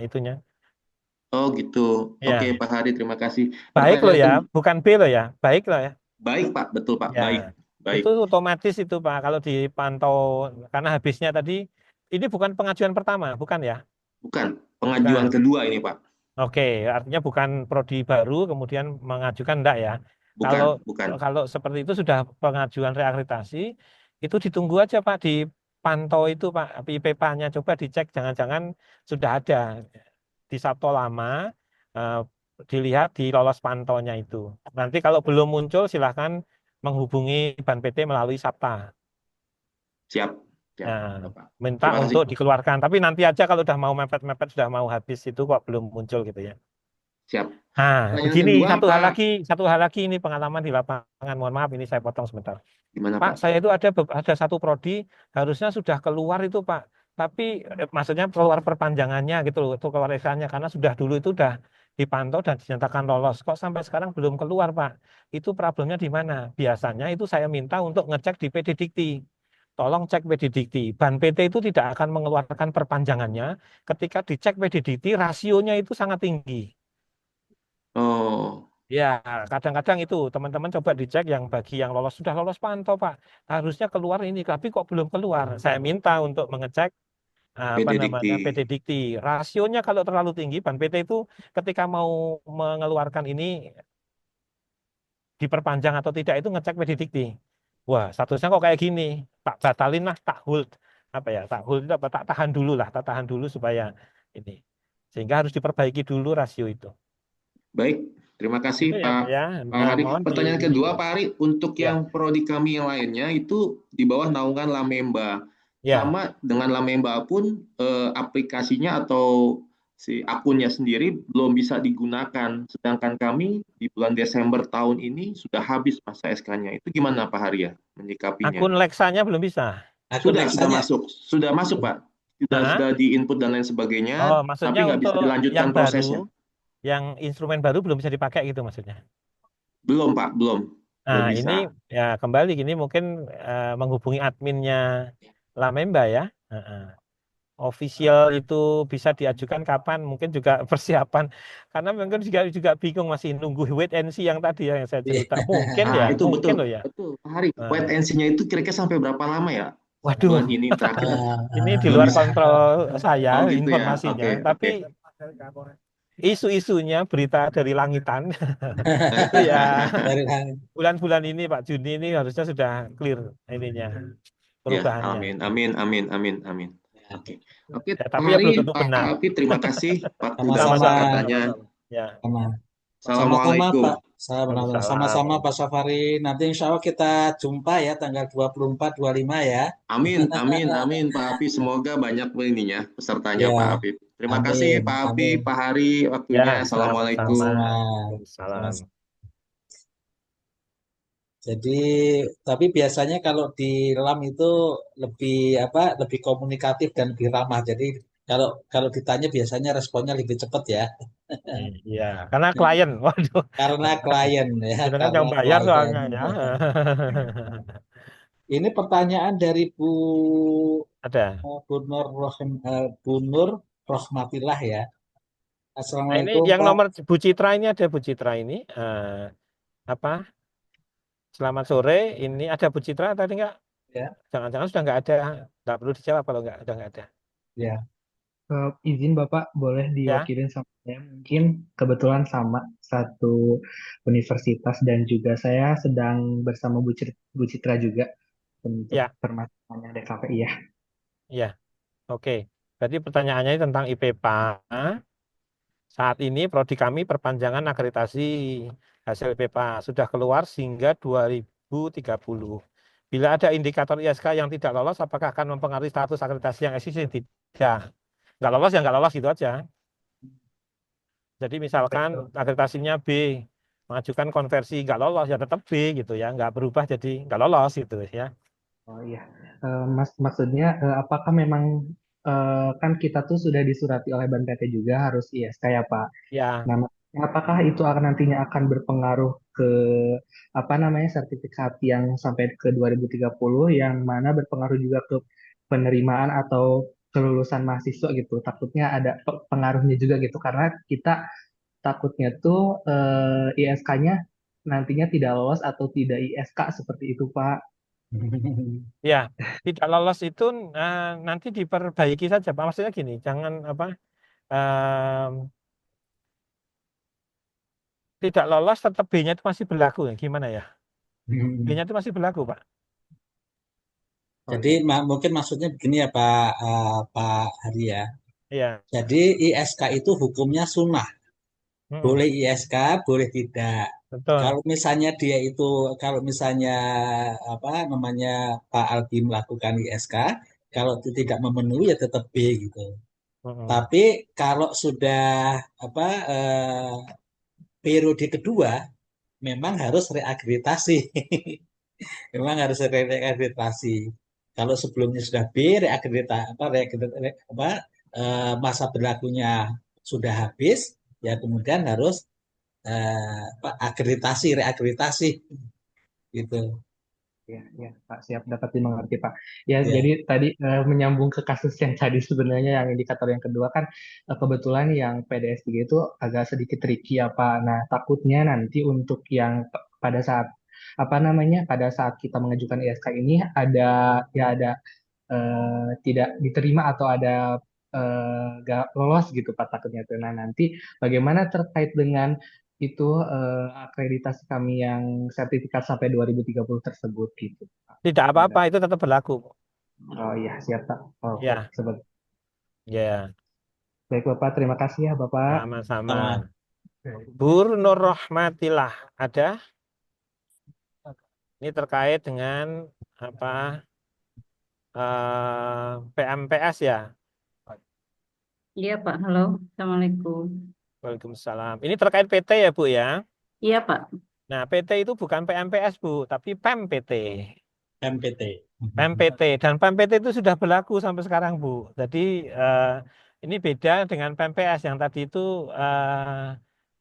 itunya. Oh gitu. Oke Iya. Pak Hari, terima kasih. Baik loh Pertanyaan ya, kedua, bukan B loh ya. Baik loh ya. baik Pak, betul Pak, Ya, baik, baik. itu otomatis itu Pak kalau dipantau karena habisnya tadi ini bukan pengajuan pertama, bukan ya? Bukan pengajuan Bukan. kedua ini Pak. Oke, artinya bukan prodi baru kemudian mengajukan enggak ya? Kalau Bukan. kalau seperti itu sudah pengajuan reakreditasi itu ditunggu aja Pak dipantau itu Pak IPK-nya coba dicek jangan-jangan sudah ada di Sabto lama eh, dilihat di lolos pantaunya itu. Nanti kalau belum muncul silahkan menghubungi Ban PT melalui Sabta. Siap, siap, Nah, Bapak. minta Terima kasih. untuk dikeluarkan. Tapi nanti aja kalau udah mau mepet-mepet sudah mau habis itu kok belum muncul gitu ya. Siap. Nah, Pertanyaan begini kedua Pak, satu hal lagi ini pengalaman di lapangan. Mohon maaf ini saya potong sebentar. gimana Pak, Pak? saya itu ada satu prodi harusnya sudah keluar itu Pak. Tapi maksudnya keluar perpanjangannya gitu loh, itu keluar SK-nya karena sudah dulu itu udah dipantau dan dinyatakan lolos. Kok sampai sekarang belum keluar Pak? Itu problemnya di mana? Biasanya itu saya minta untuk ngecek di PD Dikti. Tolong cek PD Dikti. Ban PT itu tidak akan mengeluarkan perpanjangannya ketika dicek PD Dikti rasionya itu sangat tinggi. Oh, Ya, kadang-kadang itu teman-teman coba dicek yang bagi yang lolos sudah lolos pantau Pak. Harusnya keluar ini, tapi kok belum keluar. Saya minta untuk mengecek apa PD namanya Dikti. PT Dikti. Rasionya kalau terlalu tinggi, Ban PT itu ketika mau mengeluarkan ini diperpanjang atau tidak itu ngecek PD Dikti. Wah, statusnya kok kayak gini. Tak batalin lah, tak hold. Apa ya, tak hold itu apa, tak tahan dulu lah, tak tahan dulu supaya ini. Sehingga harus diperbaiki dulu rasio itu. Baik, terima kasih Itu ya, Pak ya. Pak Hari. Mohon Pertanyaan kedua Pak Hari, untuk ya, yang prodi kami yang lainnya itu di bawah naungan Lamemba. ya. Sama dengan Lamemba pun aplikasinya atau si akunnya sendiri belum bisa digunakan. Sedangkan kami di bulan Desember tahun ini sudah habis masa SK-nya. Itu gimana Pak Hari ya menyikapinya? Akun Lexanya belum bisa. Akun Sudah Lexanya masuk. Sudah masuk Pak. Hah? Sudah di input dan lain sebagainya, Oh, tapi maksudnya nggak bisa untuk dilanjutkan yang baru, prosesnya. yang instrumen baru belum bisa dipakai gitu maksudnya. Belum Pak, belum Nah, bisa. ini ya kembali gini mungkin menghubungi adminnya Lamemba ya. Official itu bisa diajukan kapan? Mungkin juga persiapan. Karena mungkin juga bingung masih nunggu wait and see yang tadi ya yang saya cerita. Mungkin ya, Itu mungkin betul, loh ya. betul Pak Hari. Nah, Wait and see-nya itu kira-kira sampai berapa lama ya? waduh, Bulan ini terakhir. ini di Belum luar bisa. kontrol saya Oh gitu ya. informasinya. Oke, Tapi isu-isunya berita dari langitan itu ya dari langit. bulan-bulan ini Pak Juni ini harusnya sudah clear ininya Ya, perubahannya. amin, amin, amin, amin, amin. Ya, Oke, oke, Ya, Pak tapi ya Hari, belum tentu Pak benar. Afif, terima kasih waktunya, Sama-sama, Sama-sama, kesempatannya. sama-sama. Ya, sama. Sama-sama Assalamualaikum. Pak. Sama-sama Waalaikumsalam. Pak Safari. Nanti insya Allah kita jumpa ya tanggal 24, 25 ya. Amin, amin, amin, Pak Afif. Semoga banyak ininya pesertanya, Ya, Pak Afif. Terima kasih, amin, Pak Afif, amin. Pak Hari, waktunya. Ya, sama-sama. Assalamualaikum. Sama-sama. Waalaikumsalam. Sama-sama. Jadi, tapi biasanya kalau di LAM itu lebih apa? Lebih komunikatif dan lebih ramah. Jadi kalau kalau ditanya biasanya responnya lebih cepat ya. Iya, karena klien. Waduh, Karena klien ya, jenengan yang karena bayar klien. soalnya ya. Ini pertanyaan dari Ada. Bu Nur Rohmatillah ya. Nah, ini Assalamualaikum yang Pak. nomor Bu Citra ini ada Bu Citra ini. Apa? Selamat sore. Ini ada Bu Citra tadi enggak? Ya, Jangan-jangan sudah enggak ada. Enggak perlu dijawab kalau enggak, udah enggak ada. ya. Izin Bapak boleh Ya, diwakilin sama saya, mungkin kebetulan sama satu universitas dan juga saya sedang bersama Bu Citra juga untuk ya, permasalahannya DKPI ya. ya. Oke. Berarti pertanyaannya tentang IPPA. Saat ini prodi kami perpanjangan akreditasi hasil IPPA sudah keluar hingga 2030. Bila ada indikator ISK yang tidak lolos, apakah akan mempengaruhi status akreditasi yang eksis? Tidak. Nggak lolos ya nggak lolos gitu aja. Jadi misalkan akreditasinya B, mengajukan konversi nggak lolos ya tetap B gitu ya, nggak berubah jadi nggak lolos gitu ya. Oh iya, maksudnya apakah memang kan kita tuh sudah disurati oleh BNPT juga harus ISK ya Pak. Ya, Nah, apakah itu akan nantinya akan berpengaruh ke apa namanya sertifikat yang sampai ke 2030 yang mana berpengaruh juga ke penerimaan atau kelulusan mahasiswa gitu. Takutnya ada pengaruhnya juga gitu karena kita takutnya tuh ISK-nya nantinya tidak lolos atau tidak ISK seperti itu Pak. ya tidak lolos itu nanti diperbaiki saja Pak. Maksudnya gini, jangan apa em, tidak lolos tetap B-nya itu masih berlaku ya. Gimana ya? B-nya itu masih berlaku Pak. Oh Jadi iya. mungkin maksudnya begini ya Pak Hari ya. Iya. Jadi ISK itu hukumnya sunnah. Mm-mm. Boleh ISK, boleh tidak. Betul. Kalau misalnya apa namanya Pak Albi melakukan ISK, kalau tidak memenuhi ya tetap B gitu. Mm-mm. Tapi kalau sudah apa periode kedua, memang harus reakreditasi. Memang harus reakreditasi. Kalau sebelumnya sudah B, masa berlakunya sudah habis, ya kemudian harus reakreditasi gitu. Ya, ya, Pak, siap dapat dimengerti, Pak. Ya, Ya. jadi tadi menyambung ke kasus yang tadi sebenarnya yang indikator yang kedua kan kebetulan yang PDS 3 itu agak sedikit tricky ya, Pak. Nah, takutnya nanti untuk yang pada saat apa namanya pada saat kita mengajukan ISK ini ada tidak diterima atau ada gak lolos gitu Pak takutnya tuh. Nah, nanti bagaimana terkait dengan itu akreditasi kami yang sertifikat sampai 2030 tersebut gitu. Pak. Tidak Gimana? apa-apa, itu tetap berlaku. Oh iya, siap Pak. Oke, Ya, sebagai ya, baik Bapak, terima kasih ya Bapak. sama-sama. Sama. Bur Nur Rohmatillah, ada? Ini terkait dengan apa PMPS ya. Iya Pak, halo. Assalamualaikum. Waalaikumsalam. Ini terkait PT ya Bu ya. Iya Pak. Nah PT itu bukan PMPS Bu, tapi PEM-PT. MPT. PEM-PT dan PEM-PT itu sudah berlaku sampai sekarang Bu. Jadi ini beda dengan PEMPS yang tadi itu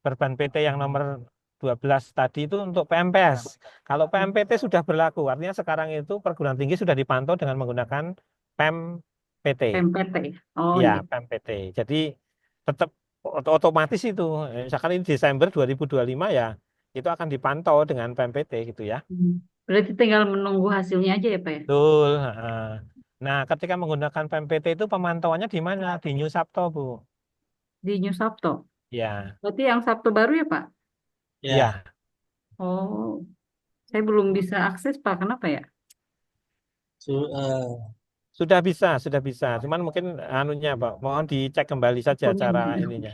berban PT yang nomor 12 tadi itu untuk PMPS. Kalau PMPT sudah berlaku, artinya sekarang itu perguruan tinggi sudah dipantau dengan menggunakan PEM-PT. MPT. Oh Ya, iya. PEM-PT. Jadi tetap otomatis itu. Misalkan ini Desember 2025 ya, itu akan dipantau dengan PEM-PT gitu ya. Berarti tinggal menunggu hasilnya aja ya Pak ya? Betul. Nah, ketika menggunakan PEM-PT itu pemantauannya di mana? Di New Sabto, Bu. Di New Sabto. Ya, Berarti yang Sabtu baru ya Pak? Ya, ya. Oh, saya belum bisa akses Pak. Kenapa ya? su- eh, Sudah bisa. Cuman mungkin anunya Pak, mohon dicek kembali saja cara Dokumennya. ininya.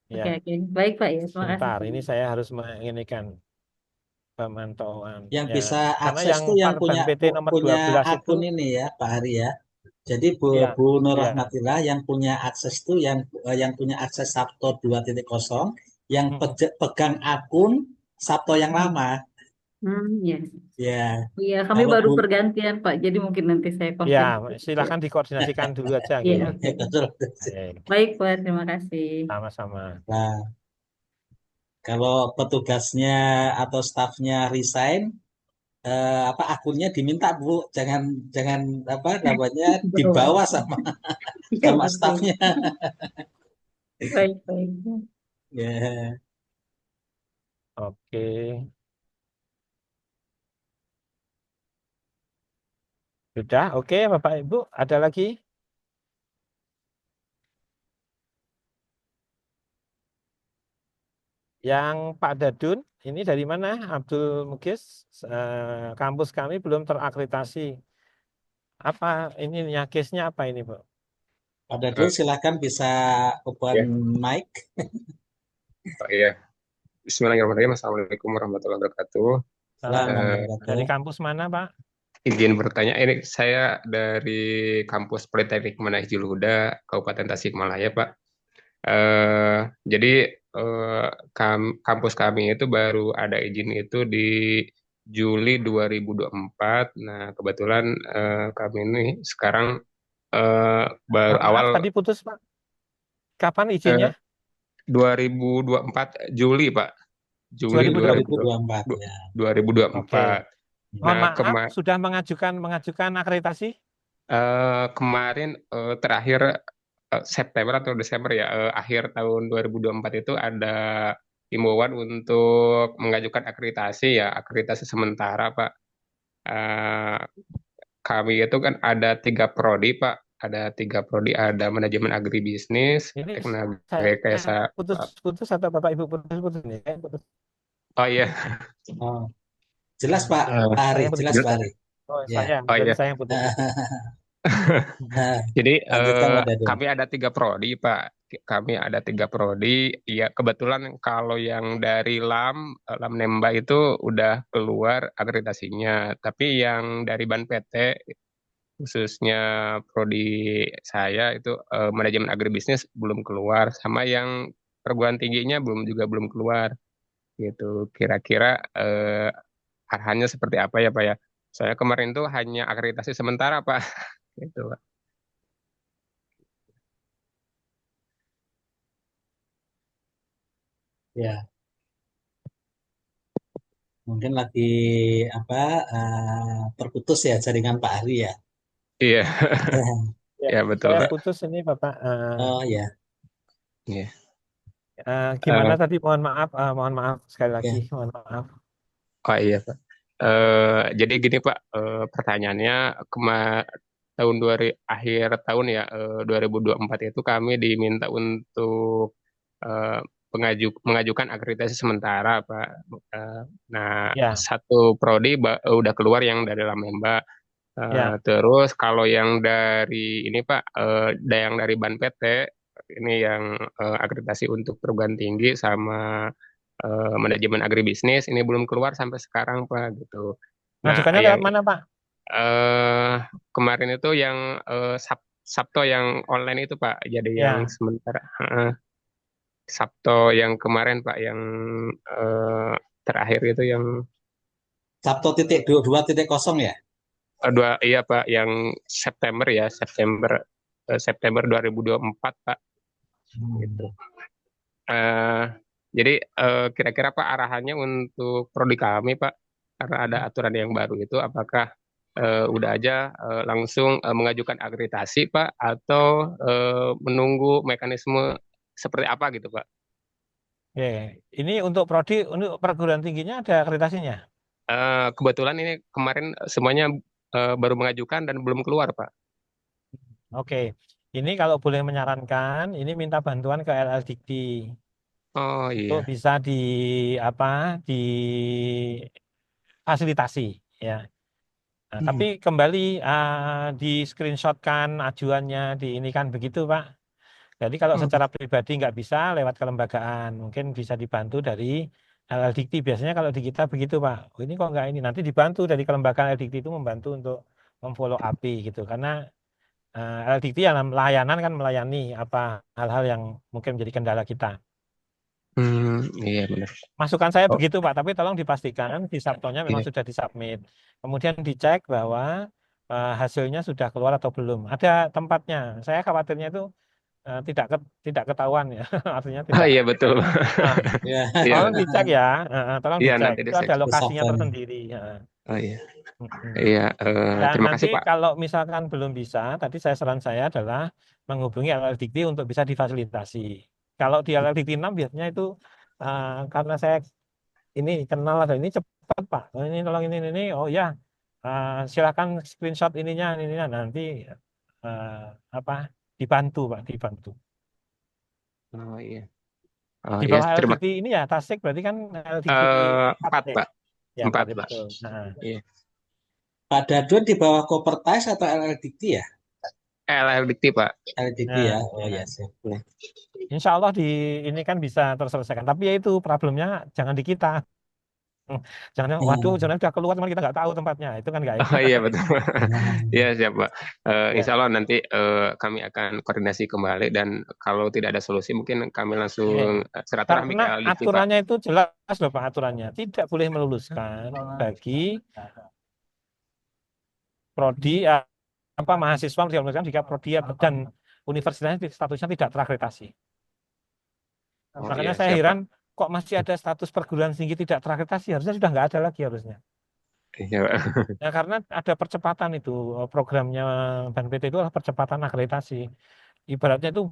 Oke, Ya, oke. Baik, Pak ya. Terima kasih. sebentar. Ini saya harus menginikan pemantauan. Yang Ya, bisa karena akses yang tuh yang Perban punya PT nomor punya 12 itu, akun ini ya, Pak Hari ya. Jadi ya, Bu Nur ya. Rahmatillah yang punya akses tuh yang punya akses Sabto 2.0 yang Mm, pegang akun Sabto yang lama. Ya. Ya, Iya, kami kalau baru Bu pergantian, Pak. Jadi mungkin nanti saya Ya, konfirmasi. Ya. silakan dikoordinasikan dulu aja Iya, gitu. oke. betul. Baik, Baik, Pak. Terima kasih. sama-sama. Nah, kalau petugasnya atau stafnya resign, apa akunnya diminta Bu, jangan jangan apa namanya Bawa. dibawa sama Iya, sama betul. stafnya. Baik, baik. Ya, Oke. Sudah, oke Bapak Ibu, ada lagi? Yang Pak Dadun, ini dari mana? Abdul Mugis, kampus kami belum terakreditasi. Apa ini case-nya apa ini, Bu? Pak Dadun silakan bisa open Ya, mic. oh iya. Bismillahirrahmanirrahim. Assalamualaikum warahmatullahi wabarakatuh. Assalamualaikum Dari warahmatullahi kampus mana, Pak? Izin bertanya, ini saya dari kampus Politeknik Manahijul Huda, Kabupaten Tasikmalaya, Pak. Jadi kampus kami itu baru ada izin itu di Juli 2024. Nah, kebetulan kami ini sekarang baru Maaf, awal tadi putus, Pak. Kapan izinnya? 2024 Juli, Pak. Juli 2024. 2024 ya. 2024. Oke. Mohon Nah, maaf, sudah mengajukan akreditasi? kemarin terakhir September atau Desember ya, akhir tahun 2024 itu ada himbauan untuk mengajukan akreditasi ya, akreditasi sementara Pak. Eh, Kami itu kan ada 3 prodi Pak, ada 3 prodi, ada manajemen agribisnis, Ini teknologi saya rekayasa. putus atau Bapak Ibu putus nih? Saya putus. Oh iya, Oh, jelas Pak Ari, Saya putus. jelas Pak Ari. Oh, Ya. oh iya. saya yang putus. Jadi Lanjutkan Pak Dadun. kami ada 3 prodi Pak. Kami ada 3 prodi. Ya kebetulan kalau yang dari LAM Nemba itu udah keluar akreditasinya. Tapi yang dari Ban PT khususnya prodi saya itu manajemen agribisnis belum keluar. Sama yang perguruan tingginya belum keluar gitu. Kira-kira arahannya seperti apa ya Pak ya? Saya kemarin tuh hanya akreditasi sementara Pak. Gitu Pak. Ya, mungkin lagi apa terputus ya jaringan Pak Ari ya. Iya. Ya, Ya betul saya Pak. putus ini Bapak. Oh ya. Iya. Gimana Eh, tadi? Mohon maaf sekali Ya. lagi. Mohon maaf. oh iya Pak. Jadi gini Pak, pertanyaannya tahun akhir tahun ya 2024 itu kami diminta untuk eh, mengajukan akreditasi sementara Pak. Nah, Ya, satu prodi udah keluar yang dari Lamemba. ya. Terus kalau yang dari ini Pak, yang dari Ban PT ini yang akreditasi untuk perguruan tinggi sama manajemen agribisnis ini belum keluar sampai sekarang Pak gitu. Nah, Ngajukannya yang lewat mana Pak? kemarin itu yang Sabto yang online itu Pak, jadi yang Ya, sementara. Sabto yang kemarin Pak, yang terakhir itu yang Sabto 2.0 ya. iya Pak, yang September ya, September 2024 Pak. Gitu. Jadi kira-kira Pak arahannya untuk prodi kami Pak, karena ada aturan yang baru itu, apakah udah aja langsung mengajukan akreditasi Pak, atau menunggu mekanisme seperti apa gitu Pak? oke. Ini untuk prodi, untuk perguruan tingginya ada akreditasinya? Kebetulan ini kemarin semuanya baru mengajukan dan belum keluar Pak. Oke. Ini kalau boleh menyarankan, ini minta bantuan ke LLDikti. Oh Untuk iya. bisa difasilitasi ya. Nah, tapi kembali di screenshotkan ajuannya di ini kan begitu Pak. Jadi kalau secara pribadi nggak bisa lewat kelembagaan, mungkin bisa dibantu dari LLDikti. Biasanya kalau di kita begitu Pak. Oh, ini kok nggak ini, nanti dibantu dari kelembagaan LLDikti itu membantu untuk memfollow up gitu. Karena LLDikti yang layanan kan melayani apa hal-hal yang mungkin menjadi kendala kita. Iya benar. Masukan saya Oh, begitu Pak, tapi tolong dipastikan di Sabtonya memang iya. sudah disubmit. Kemudian dicek bahwa hasilnya sudah keluar atau belum. Ada tempatnya. Saya khawatirnya itu tidak ketahuan ya. Artinya Oh tidak. iya betul. Nah, Ya, Iya tolong betul. dicek ya. Tolong Iya dicek. nanti Itu dicek. ada lokasinya Sabtonya. tersendiri. Oh iya. Mm-mm. Iya, Dan terima nanti kasih Pak. kalau misalkan belum bisa, tadi saran saya adalah menghubungi LLDikti untuk bisa difasilitasi. Kalau di LLDikti 6 biasanya itu karena saya ini kenal ada ini cepat Pak. Oh, ini tolong ini. Oh ya, silakan screenshot ininya nanti eh, apa dibantu Pak, dibantu. Oh iya. Oh Di iya, bawah terima LLDikti ini ya Tasik berarti kan LLDikti 4 4 ya. Pak. Ya 4 4 ya Pak. betul. Nah, Iya. Pak Dadun di bawah Kopertais atau LLDikti ya? LLDikti Pak. LLDikti ya. nah, Oh ya, siap. Iya. Insya Allah ini kan bisa terselesaikan. Tapi ya itu problemnya jangan di kita. Jangan, waduh, jangan udah keluar teman kita nggak tahu tempatnya. Itu kan nggak Oh enak. iya betul. Iya siap Pak. Ya. Insya Allah nanti kami akan koordinasi kembali dan kalau tidak ada solusi mungkin kami langsung silaturahmi ke Karena LLDikti Pak. aturannya itu jelas loh Pak, aturannya tidak boleh meluluskan bagi prodi apa mahasiswa tidak meluluskan jika prodi dan universitasnya statusnya tidak terakreditasi. Oh Makanya iya saya siap Pak. heran kok masih ada status perguruan tinggi tidak terakreditasi, harusnya sudah nggak ada lagi harusnya. Iya Pak. Ya karena ada percepatan itu programnya BNPT itu adalah percepatan akreditasi. Ibaratnya itu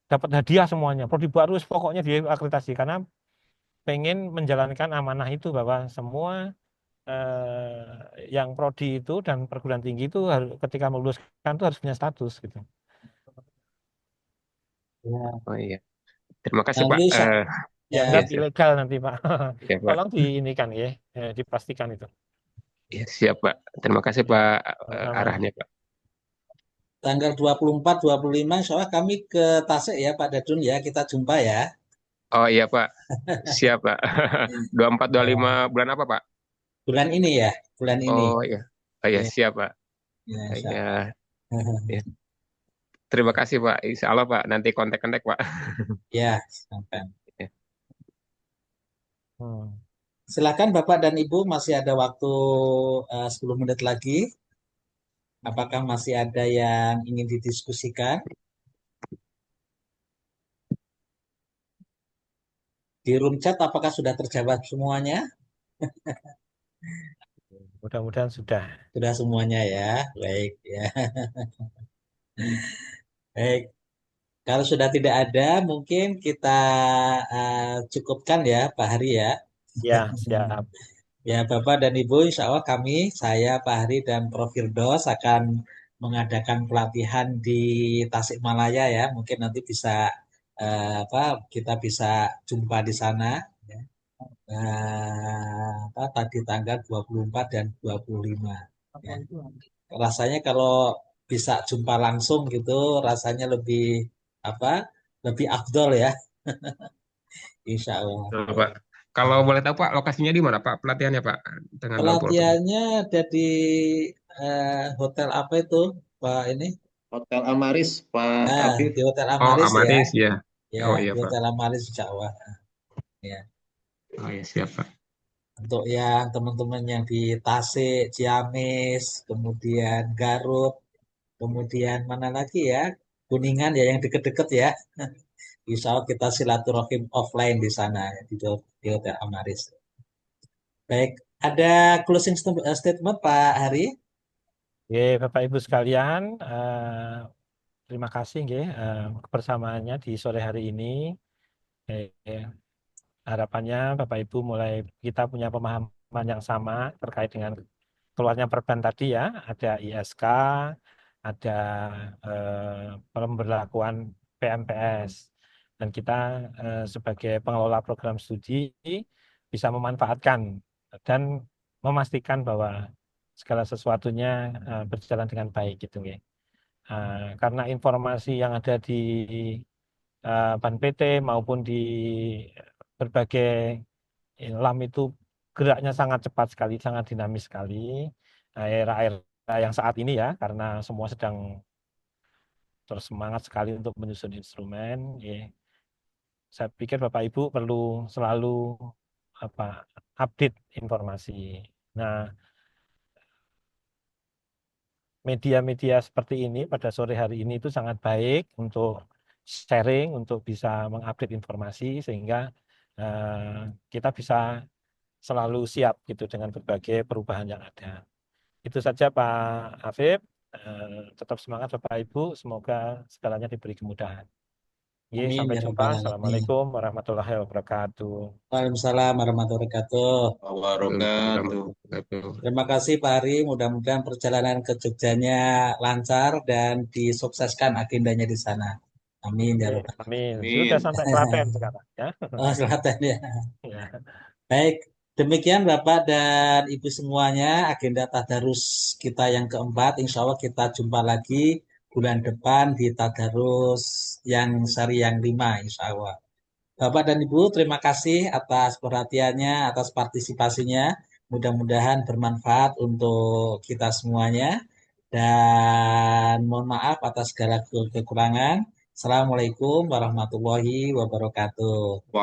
dapat hadiah semuanya. Prodi baru pokoknya diakreditasi karena pengen menjalankan amanah itu bahwa semua yang prodi itu dan perguruan tinggi itu ketika meluluskan itu harus punya status gitu. Ya. Oh iya. Terima kasih Pak. Nanti ya, Dianggap Iya, ilegal nanti Pak. iya Pak. Tolong diinikan ya, dipastikan itu. Iya siap Pak. Terima kasih Ya, Pak sama-sama. arahnya Pak. tanggal 24, 25 insya Allah kami ke Tasik ya Pak Dadun ya. Kita jumpa ya. Oh iya Pak. Siap Pak. 24 25 bulan apa Pak? Bulan ini ya. Bulan ini. Oh iya. Oh iya Ya, siap Pak. ya, insya Iya. Allah. Iya. Terima kasih Pak. Insya Allah Pak. Nanti kontak-kontak Pak. Ya, sampai. Iya. Silakan Bapak dan Ibu masih ada waktu 10 menit lagi. Apakah masih ada yang ingin didiskusikan? Di room chat apakah sudah terjawab semuanya? Mudah-mudahan sudah. Sudah semuanya ya. Baik ya. Baik. Kalau sudah tidak ada, mungkin kita cukupkan ya Pak Hari ya. Ya, siap. Ya Bapak dan Ibu, insya Allah kami, saya Pak Hari dan Prof. Firdaus akan mengadakan pelatihan di Tasikmalaya ya. Mungkin nanti bisa kita bisa jumpa di sana. Ya. Tadi tanggal 24 dan 25. Ya. Rasanya kalau bisa jumpa langsung gitu, rasanya lebih lebih afdol ya. Insya Allah. Betul, Pak. Kalau boleh tahu Pak, lokasinya di mana Pak? Pelatihannya Pak? Tanggal 20. Pelatihannya ada di hotel apa itu, Pak ini? Hotel Amaris, Pak Afif. Di Hotel Oh, Amaris ya. Amaris ya. Ya, Oh iya di Pak. Hotel Amaris Jawa. Ya. Oh iya siap Pak. Untuk yang teman-teman yang di Tasik, Ciamis, kemudian Garut, kemudian mana lagi ya? Kuningan ya yang deket-deket ya. Insya Allah kita silaturahim offline di sana di Hotel Amaris. Baik, ada closing statement Pak Hari? Oke, Bapak Ibu sekalian, terima kasih nggih, kebersamaannya di sore hari ini. Harapannya Bapak Ibu mulai kita punya pemahaman yang sama terkait dengan keluarnya perban tadi ya, ada ISK, ada pemberlakuan PMPS, dan kita sebagai pengelola program studi bisa memanfaatkan dan memastikan bahwa segala sesuatunya berjalan dengan baik gitu ya. Karena informasi yang ada di Ban PT maupun di berbagai LAM itu geraknya sangat cepat sekali, sangat dinamis sekali. Era-era yang saat ini ya, karena semua sedang terus semangat sekali untuk menyusun instrumen. Ya. Saya pikir Bapak Ibu perlu selalu update informasi. Nah, media-media seperti ini pada sore hari ini itu sangat baik untuk sharing, untuk bisa mengupdate informasi sehingga kita bisa selalu siap gitu dengan berbagai perubahan yang ada. Itu saja Pak Afif. Tetap semangat Bapak Ibu. Semoga segalanya diberi kemudahan. Amin Sampai ya jumpa. rabbal alamin. Assalamualaikum warahmatullahi wabarakatuh. Waalaikumsalam warahmatullahi wabarakatuh. Wabarakatuh. Terima kasih Pak Ari. Mudah-mudahan perjalanan ke Jogjanya lancar dan disukseskan agendanya di sana. Amin ya rabbal Amin. Amin. Sudah sampai Klaten sekarang ya. Oh, Selatan ya. Ya. Baik, demikian Bapak dan Ibu semuanya agenda tadarus kita yang keempat. Insya Allah kita jumpa lagi bulan depan di tadarus yang seri yang 5 insya Allah. Bapak dan Ibu, terima kasih atas perhatiannya, atas partisipasinya. Mudah-mudahan bermanfaat untuk kita semuanya. Dan mohon maaf atas segala kekurangan. Assalamualaikum warahmatullahi wabarakatuh.